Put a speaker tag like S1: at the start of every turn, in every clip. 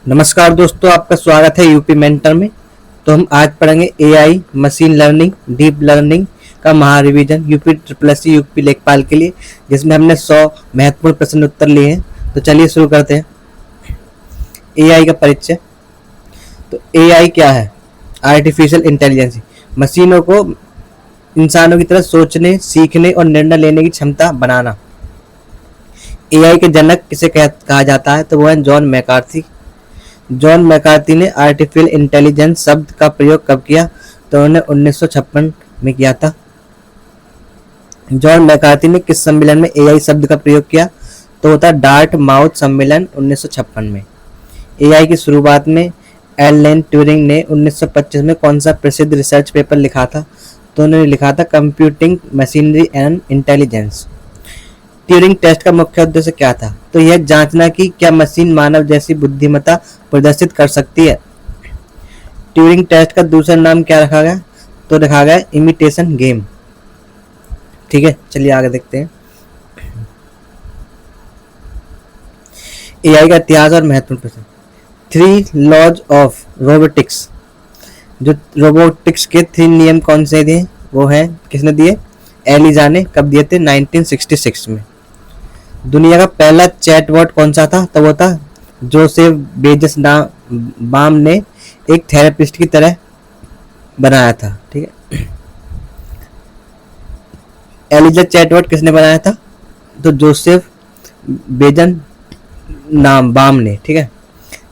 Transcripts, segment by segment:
S1: नमस्कार दोस्तों, आपका स्वागत है यूपी मेंटर में। तो हम आज पढ़ेंगे AI, machine learning, deep learning का महारिवीजन UP triple S C UP लेखपाल के लिए, जिसमें हमने 100 महत्वपूर्ण प्रश्न उत्तर लिए हैं। तो चलिए शुरू करते हैं। एआई का परिचय। तो एआई क्या है? आर्टिफिशियल इंटेलिजेंस, मशीनों को इंसानों की तरह सोचने, सीखने और निर्णय लेने की क्षमता बनाना। एआई के जनक किसे कहा जाता है? तो वो है जॉन मैकार्थी। जॉन मैकार्थी ने आर्टिफिशियल इंटेलिजेंस शब्द का प्रयोग कब किया? तो उन्होंने 1956 में किया था। जॉन मैकार्थी ने किस सम्मेलन में एआई शब्द का प्रयोग किया? तो होता डार्ट माउथ सम्मेलन 1956 में। एआई की शुरुआत में एलन ट्यूरिंग ने 1925 में कौन सा प्रसिद्ध रिसर्च पेपर लिखा था? तो उन्होंने लिखा था computing machinery and intelligence. Turing test का मुख्य उद्देश्य क्या था? तो यह जांचना कि क्या मशीन मानव जैसी बुद्धिमत्ता प्रदर्शित कर सकती है। ट्यूरिंग टेस्ट का दूसरा नाम क्या रखा गया? तो रखा गया इमिटेशन गेम। ठीक है, चलिए आगे देखते हैं। एआई का इतिहास और महत्वपूर्ण प्रश्न। 3 लॉज ऑफ रोबोटिक्स, जो रोबोटिक्स के 3 नियम कौन से दिए? वो है किसने दिए? एलिजा ने। कब दिए थे? 1966 में। दुनिया का पहला चैटबॉट कौन सा था? तो वो था जोसेफ बेजस बाम ने एक थेरेपिस्ट की तरह बनाया था। ठीक है, एलिजा चैटबॉट किसने बनाया था? तो जोसेफ बेजन बाम ने। ठीक है,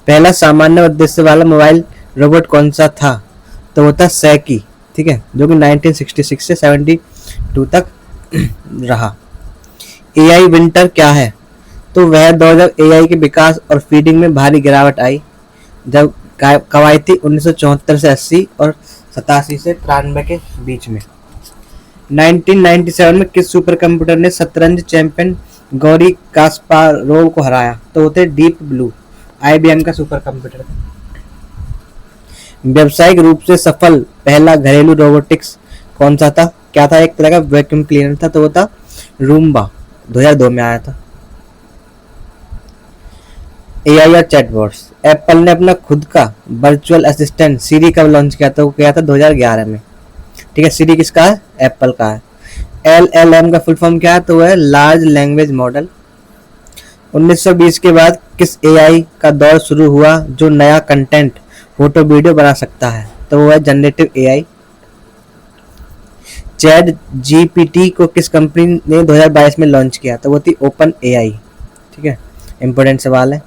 S1: पहला सामान्य उद्देश्य वाला मोबाइल रोबोट कौन सा था? तो वो था सैकी। ठीक है, जो कि 1966 से 72 तक रहा। एआई विंटर क्या है? तो वह दौर जब एआई के विकास और फीडिंग में भारी गिरावट आई, जब कब आई थी? 1974 से 80 और 87 से 93 के बीच में। 1997 में किस सुपर कंप्यूटर ने शतरंज चैंपियन गौरी कास्पारोव को हराया? तो होते डीप ब्लू, आईबीएम का सुपर कंप्यूटर था। व्यावसायिक रूप से सफल पहला घरेलू रोबोटिक्स कौन सा था? क्या था? एक तरह का वैक्यूम क्लीनर था, तो वो था रूम्बा। 2002 में आया था। एआई और चैटबॉट्स। एप्पल ने अपना खुद का वर्चुअल असिस्टेंट सीरी कब लॉन्च किया? तो वो किया था 2011 में। ठीक है, सीरी किसका है? एप्पल का है। एलएलएम का फुल फॉर्म क्या है? तो वो है लार्ज लैंग्वेज मॉडल। 1920 के बाद किस एआई का दौर शुरू हुआ जो नया कंटेंट, फोटो वीडियो बना सकता है? तो वो है जनरेटिव एआई। चैट जीपीटी को किस कंपनी ने 2022 में लॉन्च किया? तो वो थी ओपन एआई। ठीक है, इंपॉर्टेंट सवाल है।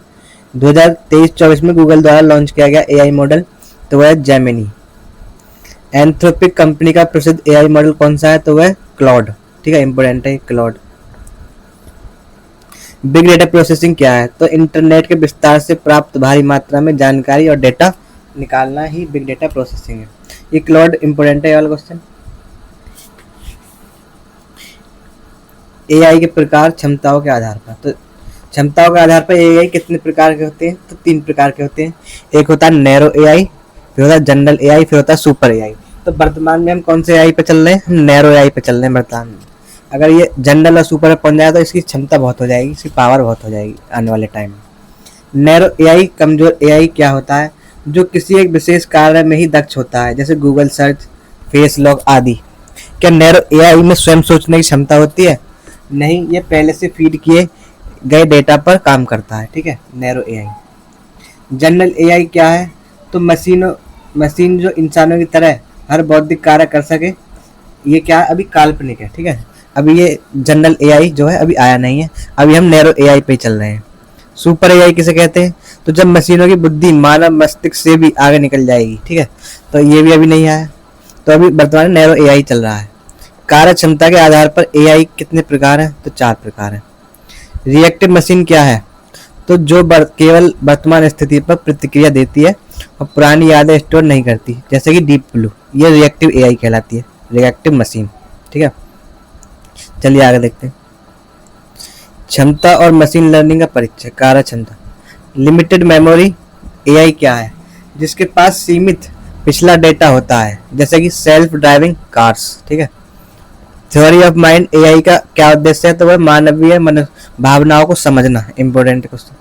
S1: 2023-24 में गूगल द्वारा लॉन्च किया गया एआई मॉडल, तो वह है जेमिनी। एंथ्रोपिक कंपनी का प्रसिद्ध एआई मॉडल कौन सा है? तो वह क्लाउड। ठीक है, इंपॉर्टेंट है क्लाउड। बिग डेटा प्रोसेसिंग क्या है? तो इंटरनेट के विस्तार से प्राप्त भारी मात्रा में जानकारी और डेटा निकालना ही बिग डेटा प्रोसेसिंग है। ये क्लाउड इंपॉर्टेंट है, ये वाला क्वेश्चन। एआई के प्रकार क्षमताओं के आधार पर। तो क्षमताओं के आधार पर एआई कितने प्रकार के होते हैं? तो 3 प्रकार के होते हैं। एक होता है नैरो एआई, फिर होता है जनरल एआई, फिर होता है सुपर एआई। तो वर्तमान में हम कौन से एआई पे चल रहे हैं? हम नैरो एआई पे चल रहे हैं वर्तमान में। अगर ये जनरल और सुपर पे पहुंच जाए तो इसकी क्षमता बहुत हो जाएगी, इसकी पावर बहुत हो जाएगी आने वाले टाइम में। नैरो एआई कमजोर एआई क्या होता है? जो किसी एक विशेष कार्य में ही दक्ष होता है, जैसे गूगल सर्च, फेस लॉक आदि। क्या नैरो एआई में स्वयं सोचने की क्षमता होती है? नहीं, ये पहले से फीड किए गए डेटा पर काम करता है। ठीक है, नैरो एआई। जनरल एआई क्या है? तो मशीन जो इंसानों की तरह हर बौद्धिक कार्य कर सके। ये क्या है? अभी काल्पनिक है। ठीक है, अभी ये जनरल एआई जो है अभी आया नहीं है, अभी हम नैरो एआई पे चल रहे हैं। सुपर एआई किसे कहते हैं? तो जब मशीनों की बुद्धि मानव मस्तिष्क से भी आगे निकल जाएगी। ठीक है, तो ये भी अभी नहीं आया, तो अभी वर्तमान में नैरो एआई चल रहा है। कार्य क्षमता के आधार पर एआई कितने प्रकार हैं? तो 4 प्रकार हैं। रिएक्टिव मशीन क्या है? तो जो केवल वर्तमान स्थिति पर प्रतिक्रिया देती है और पुरानी यादें स्टोर नहीं करती, जैसे कि डीप ब्लू। ये रिएक्टिव एआई कहलाती है, रिएक्टिव मशीन। ठीक है, चलिए आगे देखते हैं। क्षमता और मशीन लर्निंग का परिचय। कार्य क्षमता। लिमिटेड मेमोरी एआई क्या है? जिसके पास सीमित पिछला डेटा होता है, जैसे कि सेल्फ ड्राइविंग कार्स। ठीक है, थ्योरी ऑफ माइंड एआई का क्या उद्देश्य है? तो वह मानवीय भावनाओं को समझना। Important question.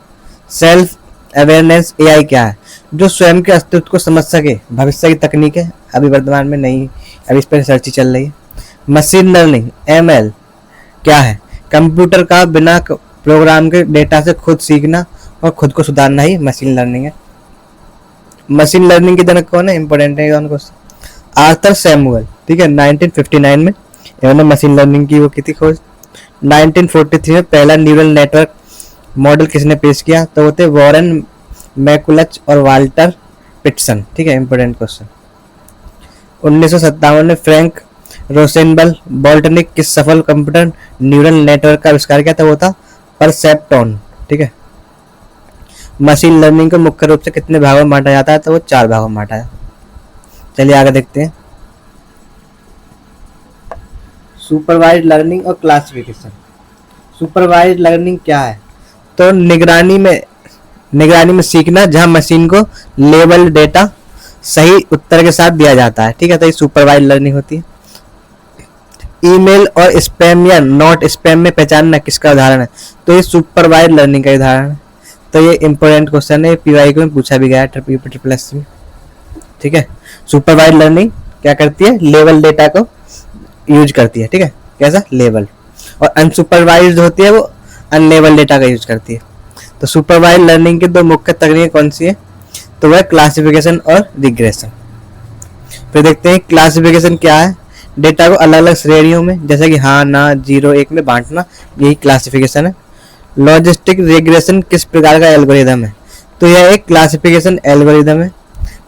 S1: Self awareness AI क्या है? जो स्वयं के अस्तित्व को समझ सके, भविष्य की तकनीक है, अभी वर्तमान में नहीं, अभी इस पर रिसर्च ही चल रही है। मशीन लर्निंग एमएल क्या है? कंप्यूटर का बिना प्रोग्राम के डेटा से खुद सीखना और खुद को सुधारना ही मशीन लर्निंग है। मशीन लर्निंग के जनक कौन है? इंपॉर्टेंट है क्वेश्चन। आर्थर सैमुअल, ठीक है, 1959 में इन्होंने मशीन लर्निंग की वो की थी खोज। 1943 में पहला न्यूरल नेटवर्क मॉडल किसने पेश किया? तो वो थे वॉरेन मैकुलच और वाल्टर पिटसन, ठीक है, इंपॉर्टेंट क्वेश्चन। 1957 में फ्रैंक रोसेनबल बोल्ट ने किस सफल कंप्यूटर न्यूरल नेटवर्क का आविष्कार किया था? वो था परसेप्ट्रॉन, ठीक है। मशीन लर्निंग को मुख्य रूप से कितने भागों में बांटा जाता है? तो वो 4 भागों में बांटा है। चलिए आगे देखते हैं। सुपरवाइज्ड लर्निंग और क्लासिफिकेशन। सुपरवाइज्ड लर्निंग क्या है? तो निगरानी में सीखना, जहां मशीन को लेबल डेटा सही उत्तर के साथ दिया जाता है, ठीक है, तो ये सुपरवाइज्ड लर्निंग होती है। ईमेल और स्पैम या नॉट स्पैम में पहचानना किसका उदाहरण है? तो ये सुपरवाइज्ड लर्निंग का उदाहरण है। तो ये इंपॉर्टेंट क्वेश्चन है, पीवाईक्यू में पूछा भी गया है ट्रिपल में, ठीक है। सुपरवाइज्ड लर्निंग क्या करती है? लेबल डेटा को यूज करती है, ठीक है, कैसा? लेबल। और अनसुपरवाइज्ड होती है, वो अनलेबल डेटा का यूज करती है। तो सुपरवाइज्ड लर्निंग की 2 मुख्य तकनीक कौन सी है? तो वह क्लासिफिकेशन और रिग्रेशन। फिर देखते हैं क्लासिफिकेशन क्या है। डेटा को अलग अलग श्रेणियों में, जैसे कि हाँ, ना, 0, 1 में बांटना, यही क्लासिफिकेशन है। लॉजिस्टिक रिग्रेशन किस प्रकार का एल्गोरिदम है? तो यह एक क्लासिफिकेशन एल्गोरिदम है,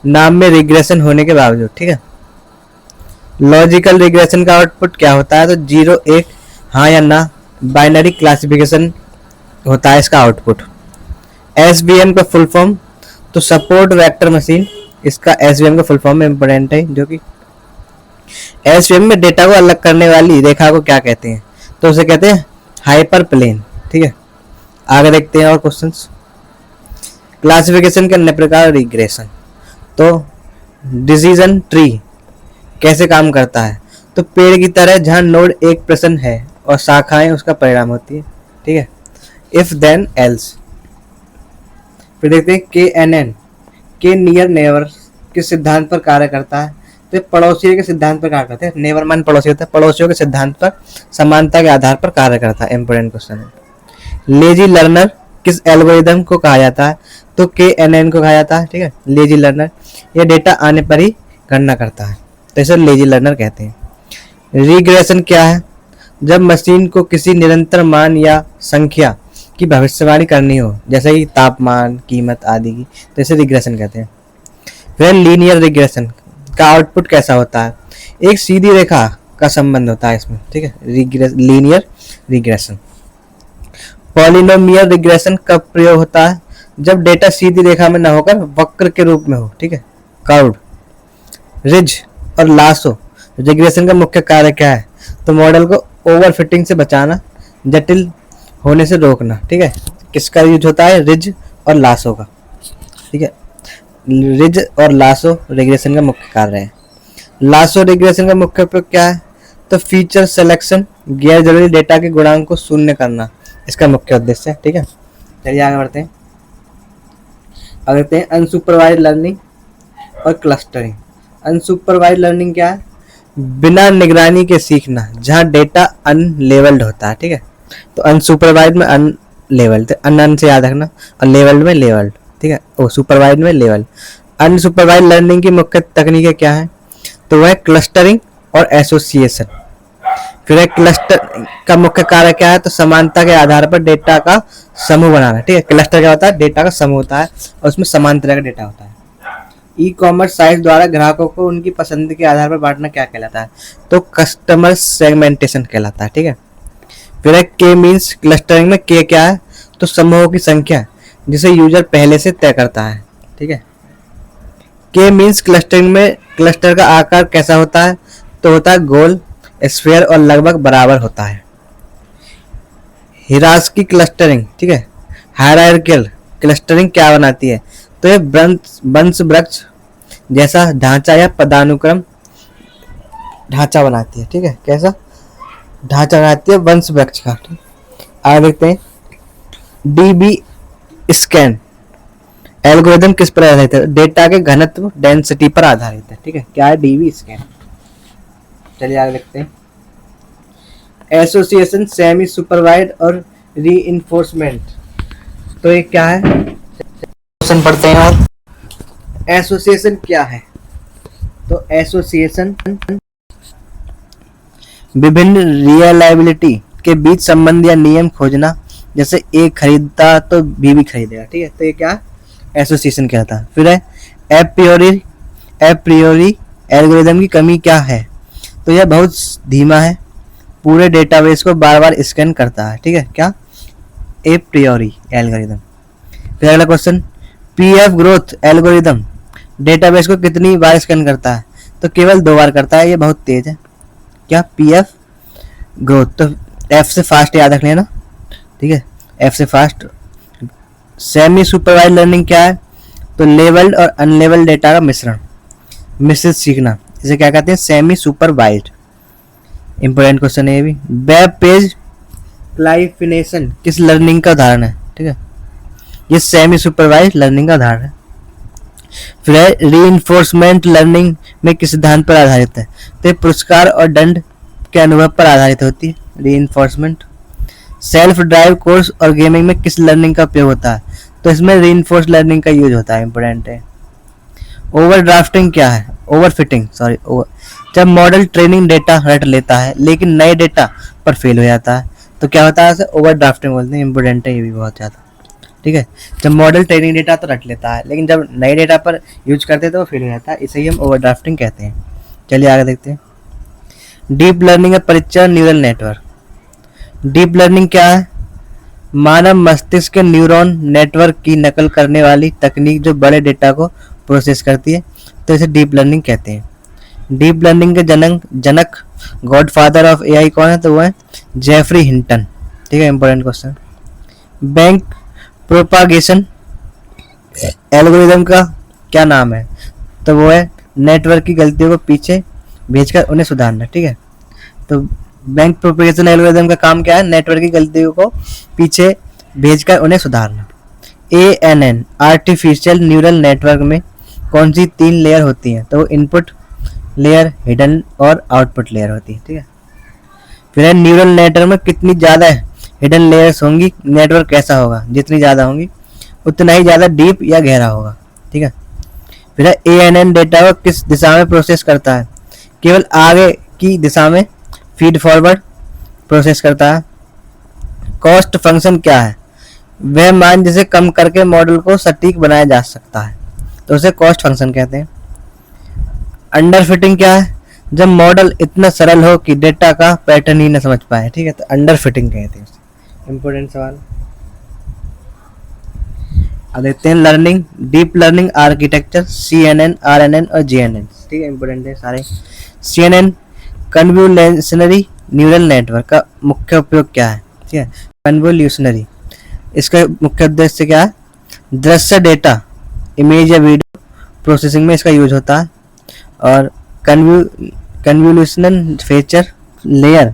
S1: नाम में रिग्रेशन होने के बावजूद, ठीक है। लॉजिकल रिग्रेशन का आउटपुट क्या होता है? तो 0, 1, हाँ या ना, बाइनरी क्लासिफिकेशन होता है इसका आउटपुट। एसवीएम का फुल फॉर्म, तो सपोर्ट वेक्टर मशीन, इसका एसवीएम का फुल फॉर्म में इंपॉर्टेंट है, जो कि एसवीएम में डेटा को अलग करने वाली रेखा को क्या कहते हैं? तो उसे कहते हैं हाइपर प्लेन, ठीक है। आगे देखते हैं और क्वेश्चंस। क्लासिफिकेशन के अन्य प्रकार, रिग्रेशन। तो डिसीजन ट्री कैसे काम करता है? तो पेड़ की तरह जहां नोड एक प्रश्न है और शाखाएं उसका परिणाम होती है, ठीक है। If then else. फिर देखते हैं KNN, के नियर नेवर किस सिद्धांत पर कार्य करता है? तो पड़ोसियों के सिद्धांत पर कार्य करता है। नेवर मान पड़ोसी होता है, पड़ोसियों के सिद्धांत पर समानता के आधार पर कार्य करता है, इंपोर्टेंट क्वेश्चन है। लेजी लर्नर किस एल्गोरिदम को कहा जाता है? तो KNN को कहा जाता है, ठीक है, लेजी लर्नर। यह डेटा आने पर ही गणना करता है, तो इसे लेजी लर्नर कहते हैं। रिग्रेशन क्या है? जब मशीन को किसी निरंतर मान या संख्या की भविष्यवाणी करनी हो, जैसे कि तापमान, कीमत आदि की, तो इसे रिग्रेशन कहते हैं। फिर लीनियर रिग्रेशन का आउटपुट कैसा होता है? एक सीधी रेखा का संबंध होता है इसमें, ठीक है, लीनियर रिग्रेशन। पॉलिनोमियल रिग्रेशन कब प्रयोग होता है? जब डेटा सीधी रेखा में न होकर वक्र के रूप में हो, ठीक है, कर्व्ड। रिज और लासो रिग्रेशन का मुख्य कार्य क्या है? तो मॉडल को ओवरफिटिंग से बचाना, जटिल होने से रोकना, ठीक है। किसका यूज होता है? रिज और लासो का, ठीक है। रिज और लासो रिग्रेशन का मुख्य कार्य है। लासो रिग्रेशन का मुख्य उपयोग क्या है? तो फीचर सिलेक्शन, गैर जरूरी डेटा के गुणांक को शून्य करना, इसका मुख्य उद्देश्य है, ठीक है। चलिए आगे बढ़ते हैं। आगे बढ़ते हैं अनसुपरवाइज्ड लर्निंग और क्लस्टरिंग। अनसुपरवाइज्ड लर्निंग क्या है? बिना निगरानी के सीखना, जहां डेटा अनलेवल्ड होता है, ठीक है। तो अनसुपरवाइज्ड में अनलेवल्ड, अन से याद रखना, और लेवल्ड में लेवल्ड, ठीक है, ओ सुपरवाइज्ड में लेवल। अनसुपरवाइज्ड लर्निंग की मुख्य तकनीकें क्या है? तो वह क्लस्टरिंग और एसोसिएशन। फिर क्लस्टर का मुख्य कार्य क्या है? तो समानता के आधार पर डेटा का समूह बनाना, ठीक है। क्लस्टर क्या होता है? डेटा का समूह होता है और उसमें समान तरह का डेटा होता है। ई कॉमर्स साइट द्वारा ग्राहकों को उनकी पसंद के आधार पर बांटना क्या कहलाता है? तो कस्टमर सेगमेंटेशन कहलाता है, ठीक है। फिर के मीन्स क्लस्टरिंग में के क्या है? तो समूहों की संख्या जिसे यूजर पहले से तय करता है, ठीक है। के मीन्स क्लस्टरिंग में क्लस्टर का आकार कैसा होता है? तो होता है गोल, स्फीयर और लगभग बराबर होता है। हिरार्की क्लस्टरिंग, ठीक है, हायरार्कियल क्लस्टरिंग क्या बनाती है? तो ये वंश वृक्ष जैसा ढांचा या पदानुक्रम ढांचा बनाती है, ठीक है। कैसा ढांचा बनाती है? वंश वृक्ष का, ठीक। आगे देखते हैं डीबी स्कैन एल्गोरिदम किस पर आधारित है? डेटा के घनत्व डेंसिटी पर आधारित है। ठीक है, क्या है? DBSCAN. चलिए आगे देखते हैं। एसोसिएशन, सेमी सुपरवाइज्ड और रीइंफोर्समेंट, तो ये क्या है? क्वेश्चन पढ़ते हैं। और एसोसिएशन क्या है? तो एसोसिएशन विभिन्न रिलायबिलिटी के बीच संबंध या नियम खोजना, जैसे ए खरीदता तो बी भी खरीदेगा। ठीक है, तो ये क्या एसोसिएशन कहता है। फिर है एप्रियोरी एल्गोरिदम की कमी क्या है? तो यह बहुत धीमा है, पूरे डेटाबेस को बार बार स्कैन करता है। ठीक है, क्या? एप्रियोरी एल्गोरिदम। फिर अगला question, PF growth algorithm database को कितनी बार स्कैन करता है? तो केवल 2 बार करता है, ये बहुत तेज है। क्या? पीएफ ग्रोथ, तो एफ से फास्ट याद रख लेना। ठीक है, एफ से फास्ट। सेमी सुपरवाइज लर्निंग क्या है? तो लेवल्ड और अनलेवल्ड डेटा का मिश्रण, मिश्रित सीखना, इसे क्या कहते हैं? Semi supervised. इंपॉर्टेंट क्वेश्चन है ये भी। वेब पेज क्लाइफिनेशन किस लर्निंग का उदाहरण है? ठीक है, ये सेमी सुपरवाइज्ड लर्निंग का उदाहरण है। फिर है रीइंफोर्समेंट लर्निंग में किस सिद्धांत पर आधारित है? तो पुरस्कार और दंड के अनुभव पर आधारित होती है रीइंफोर्समेंट। सेल्फ ड्राइव कोर्स और गेमिंग में किस लर्निंग का उपयोग होता है? तो इसमें रीइंफोर्स लर्निंग का यूज होता है। इंपोर्टेंट है। ओवरड्राफ्टिंग क्या है? ओवरफिटिंग, सॉरी, जब मॉडल ट्रेनिंग डेटा रट लेता है लेकिन नए डेटा पर फेल हो जाता है तो क्या होता है? इसे ओवरड्राफ्टिंग बोलते हैं। इंपोर्टेंट है ये भी बहुत ज़्यादा। ठीक है, जब मॉडल ट्रेनिंग डेटा तो रट लेता है लेकिन जब नए डेटा पर यूज करते हैं तो वो फेल हो जाता है, इसे ही हम ओवरड्राफ्टिंग कहते हैं। चलिए आगे देखते हैं। डीप लर्निंग का परिचय न्यूरल नेटवर्क। डीप लर्निंग क्या है? मानव मस्तिष्क के न्यूरॉन नेटवर्क की नकल करने वाली तकनीक जो बड़े डेटा को प्रोसेस करती है, तो इसे डीप लर्निंग कहते हैं। डीप लर्निंग के जनक गॉडफादर ऑफ एआई कौन है? तो वो है जेफरी हिंटन। ठीक है, important question. Back propagation algorithm का क्या नाम है? तो वो है नेटवर्क की गलतियों को पीछे भेजकर उन्हें सुधारना। ठीक है, तो बैंक प्रोपेगेशन एल्गोरिदम का काम क्या है? नेटवर्क की गलतियों को पीछे भेजकर उन्हें सुधारना। ANN आर्टिफिशियल न्यूरल नेटवर्क में कौन सी 3 लेयर होती हैं? तो इनपुट लेयर, हिडन और आउटपुट लेयर होती है। ठीक है, फिर न्यूरल नेटवर्क में कितनी ज़्यादा हिडन लेयर्स होंगी, नेटवर्क कैसा होगा? जितनी ज़्यादा होंगी उतना ही ज़्यादा डीप या गहरा होगा। ठीक है, फिर ANN डेटा को किस दिशा में प्रोसेस करता है? केवल आगे की दिशा में फीड फॉरवर्ड प्रोसेस करता है। कॉस्ट फंक्शन क्या है? वह मान जिसे कम करके मॉडल को सटीक बनाया जा सकता है, तो उसे कॉस्ट फंक्शन कहते हैं। अंडरफिटिंग क्या है? जब मॉडल इतना सरल हो कि डेटा का पैटर्न ही न समझ पाए। ठीक है, तो अंडरफिटिंग कहते हैं। इंपोर्टेंट सवाल। अब देखते हैं learning, deep learning architecture, CNN, RNN और JNN। ठीक है, इंपोर्टेंट है सारे। CNN कन्वोल्यूशनरी न्यूरल नेटवर्क का मुख्य उपयोग क्या है? ठीक है, कन्वोल्यूशनरी, इसका मुख्य उद्देश्य क्या है? दृश्य डेटा, इमेज या वीडियो प्रोसेसिंग में इसका यूज होता है। और convolutional feature layer,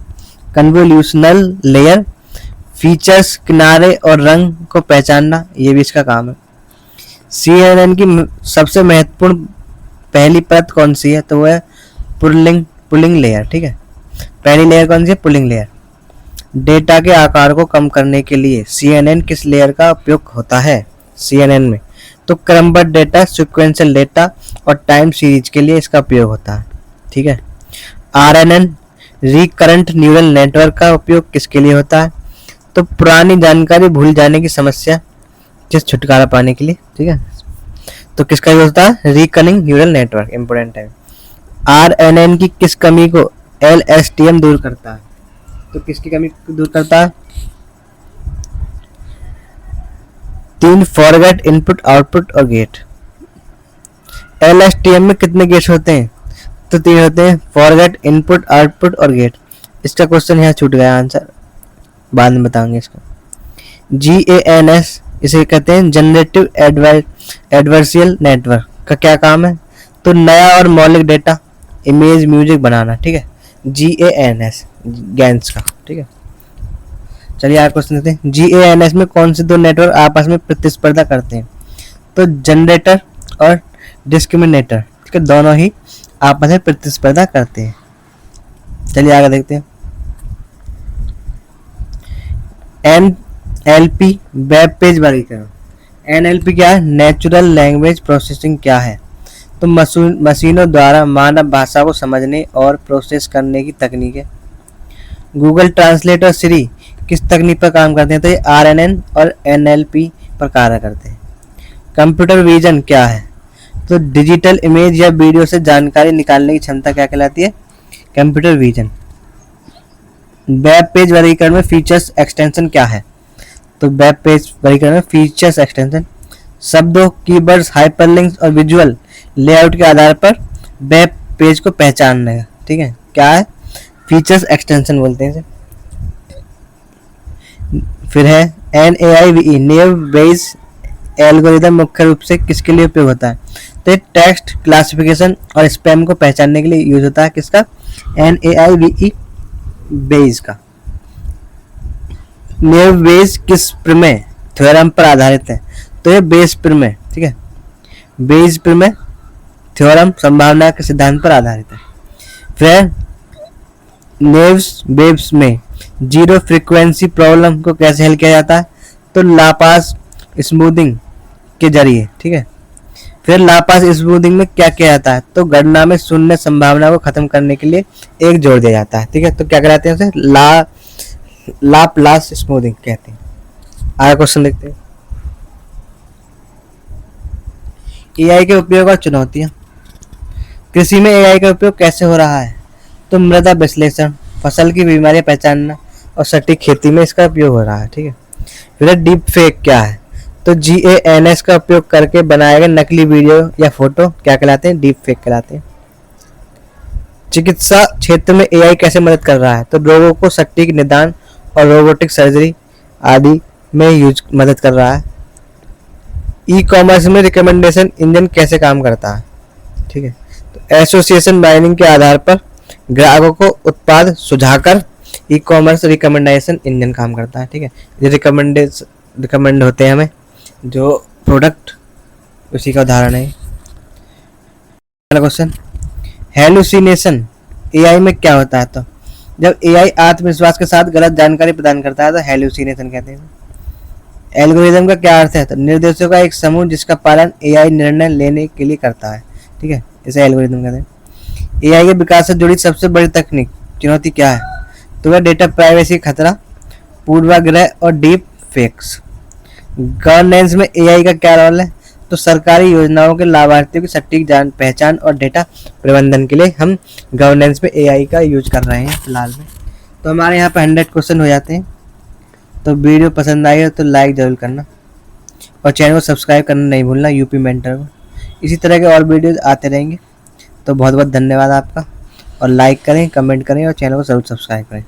S1: convolutional layer features, किनारे और रंग को पहचानना, ये भी इसका काम है। CNN की सबसे महत्वपूर्ण पहली परत कौन सी है? तो वो है पुलिंग लेयर। ठीक है, पहली लेयर कौन सी है? Pulling layer. डेटा के आकार को कम करने के लिए CNN किस लेयर का उपयोग होता है? CNN में तो क्रमबद्ध डेटा, सिक्वेंशियल डेटा और टाइम सीरीज के लिए इसका उपयोग होता है। ठीक है, RNN रिकरेंट न्यूरल नेटवर्क का उपयोग किसके लिए होता है? तो पुरानी जानकारी भूल जाने की समस्या से छुटकारा पाने के लिए। ठीक है, तो किसका यूज होता है? Reckoning neural network. इंपोर्टेंट है। RNN की किस कमी को LSTM दूर करता है? तो किसकी कमी को दूर करता है? 3 फॉरगेट, इनपुट, आउटपुट और गेट। LSTM में कितने गेट्स होते हैं? तो 3 होते हैं, फॉरगेट, इनपुट, आउटपुट और गेट। इसका क्वेश्चन यहाँ छूट गया, आंसर बाद में बताएंगे इसका। GANS इसे कहते हैं जनरेटिव एडवर्सियल नेटवर्क का क्या काम है? तो नया और मौलिक डेटा, इमेज, म्यूजिक बनाना। ठीक है, GANS गैंस का। ठीक है, चलिए आगे क्वेश्चन देखते हैं। GANS में कौन से 2 नेटवर्क आपस में प्रतिस्पर्धा करते हैं? तो जनरेटर और डिस्क्रिमिनेटर, ठीक है, दोनों ही आपस में प्रतिस्पर्धा करते हैं। चलिए आगे देखते हैं। NLP वेब पेज वर्गीकरण। NLP क्या है? नेचुरल लैंग्वेज प्रोसेसिंग क्या है? तो मशीनों द्वारा मानव भाषा को समझने और प्रोसेस करने की तकनीक है। गूगल ट्रांसलेट और सिरी किस तकनीक पर काम करते हैं? तो ये RNN और NLP पर कार्य करते हैं। कंप्यूटर विजन क्या है? तो डिजिटल इमेज या वीडियो से जानकारी निकालने की क्षमता क्या कहलाती है? Computer vision. वेब पेज वर्गीकरण में फीचर्स एक्सटेंशन क्या है? तो वेब पेज वर्गीकरण में फीचर्स एक्सटेंशन शब्दों, कीवर्ड्स, हाइपरलिंक्स और विजुअल लेआउट के आधार पर वेब पेज को पहचानने का, ठीक है, क्या है? फीचर्स एक्सटेंशन बोलते हैं इसे। फिर है NAIVE नेव बेस एल्गोरिदम मुख्य रूप से किसके लिए उपयोग होता है? तो टेक्स्ट क्लासिफिकेशन और स्पैम को पहचानने के लिए यूज होता है। किसका? NAIVE बेस का। नेव बेस किस प्रमेय थ्योरम पर आधारित है? तो ये बेस प्रमेय, ठीक है, बेस प्रमेय थ्योरम संभावना के सिद्धांत पर आधारित है। फिर नेव्स वेव्स में जीरो फ्रीक्वेंसी प्रॉब्लम को कैसे हल किया जाता है? तो लापास स्मूथिंग के जरिए, ठीक है। फिर लापास स्मूथिंग में क्या किया जाता है? तो गणना में शून्य संभावना को खत्म करने के लिए एक जोड़ दिया जाता है, ठीक है। तो क्या कहते हैं उसे? लाप्लास स्मूथिंग कहते हैं। आगे क्वेश्चन देखते हैं। AI के उपयोग और चुनौतियां। कृषि में AI का उपयोग कैसे हो रहा है? तो मृदा विश्लेषण, फसल की बीमारियां पहचानना और सटीक खेती में इसका उपयोग हो रहा है, ठीक है। फिर डीप फेक क्या है? तो GANs का उपयोग करके बनाए गए नकली वीडियो या फोटो क्या कहलाते हैं? डीप फेक कहलाते हैं। चिकित्सा क्षेत्र में AI कैसे मदद कर रहा है? तो रोगों को सटीक निदान और रोबोटिक सर्जरी आदि में मदद कर रहा है। ई-कॉमर्स में रिकमेंडेशन इंजन कैसे काम करता है? ठीक है, तो एसोसिएशन बाइंडिंग के आधार पर ग्राहकों को उत्पाद सुझाकर ई-कॉमर्स रिकमेंडेशन इंजन काम करता है, ठीक है। ये रिकमेंड होते हैं हमें जो प्रोडक्ट, उसी का उदाहरण है। अगला क्वेश्चन, हेलुसिनेशन AI में क्या होता है? तो जब AI आत्मविश्वास के साथ गलत जानकारी प्रदान करता है तो हेलुसिनेशन कहते हैं। एल्गोरिदम का क्या अर्थ है? तो निर्देशों का एक समूह जिसका पालन AI निर्णय लेने के लिए करता है, ठीक है, इसे एल्गोरिदम कहते हैं। AI के विकास से जुड़ी सबसे बड़ी तकनीक चुनौती क्या है? तो वह डेटा प्राइवेसी खतरा, पूर्वाग्रह और डीप फेक्स। गवर्नेंस में AI का क्या रोल है? तो सरकारी योजनाओं के लाभार्थियों की सटीक पहचान और डेटा प्रबंधन के लिए हम गवर्नेंस में AI का यूज कर रहे हैं फिलहाल में। तो हमारे यहाँ पे 100 क्वेश्चन हो जाते हैं। तो वीडियो पसंद आई हो तो लाइक जरूर करना और चैनल को सब्सक्राइब करना नहीं भूलना यूपी मेंटर को। इसी तरह के और वीडियोज आते रहेंगे। तो बहुत बहुत धन्यवाद आपका, और लाइक करें, कमेंट करें और चैनल को जरूर सब्सक्राइब करें।